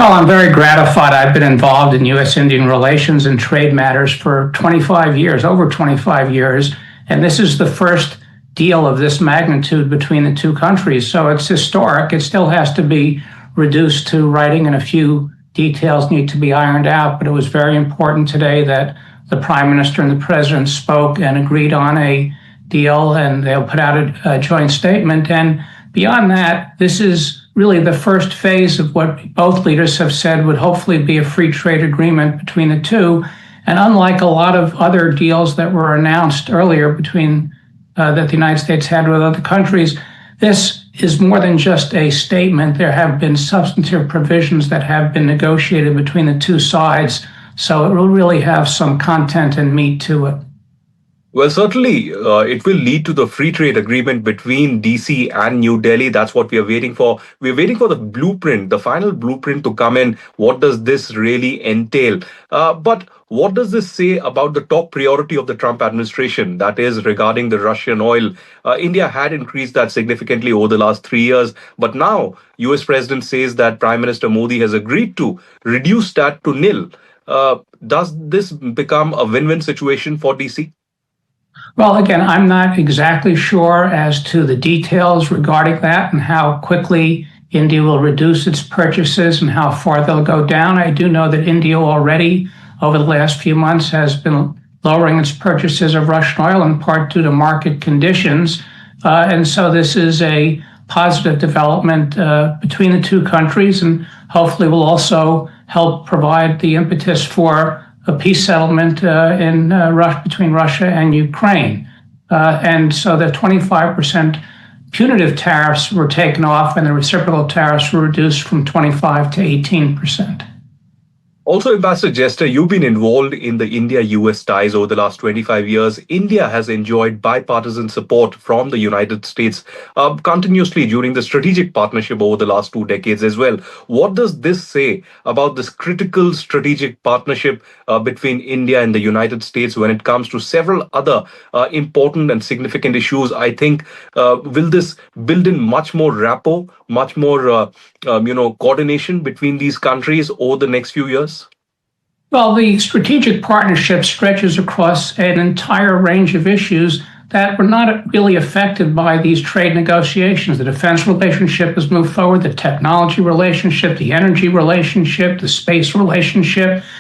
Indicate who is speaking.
Speaker 1: Well, I'm very gratified. I've been involved in U.S.-Indian relations and trade matters for 25 years, over 25 years, and this is the first deal of this magnitude between the two countries. So it's historic. It still has to be reduced to writing, and a few details need to be ironed out. But it was very important today that the Prime Minister and the President spoke and agreed on a deal, and they'll put out a joint statement. And beyond that, this is really the first phase of what both leaders have said would hopefully be a free trade agreement between the two. And unlike a lot of other deals that were announced earlier between that the United States had with other countries, this is more than just a statement. There have been substantive provisions that have been negotiated between the two sides. So it will really have some content and meat to it.
Speaker 2: Well, certainly, it will lead to the free trade agreement between DC and New Delhi. That's what we are waiting for. We're waiting for the blueprint, the final blueprint to come in. What does this really entail? But what does this say about the top priority of the Trump administration, that is regarding the Russian oil? India had increased that significantly over the last 3 years. But now, US President says that Prime Minister Modi has agreed to reduce that to nil. Does this become a win-win situation for DC?
Speaker 1: Well, again, I'm not exactly sure as to the details regarding that and how quickly India will reduce its purchases and how far they'll go down. I do know that India already, over the last few months, has been lowering its purchases of Russian oil, in part due to market conditions. And so this is a positive development between the two countries, and hopefully will also help provide the impetus for a peace settlement between Russia and Ukraine. And so the 25% punitive tariffs were taken off and the reciprocal tariffs were reduced from 25 to 18%.
Speaker 2: Also, Ambassador Jester, you've been involved in the India-US ties over the last 25 years. India has enjoyed bipartisan support from the United States continuously during the strategic partnership over the last 2 decades as well. What does this say about this critical strategic partnership between India and the United States when it comes to several other important and significant issues? I think, will this build in much more rapport, much more coordination between these countries over the next few years?
Speaker 1: Well, the strategic partnership stretches across an entire range of issues that were not really affected by these trade negotiations. The defense relationship has moved forward, the technology relationship, the energy relationship, the space relationship.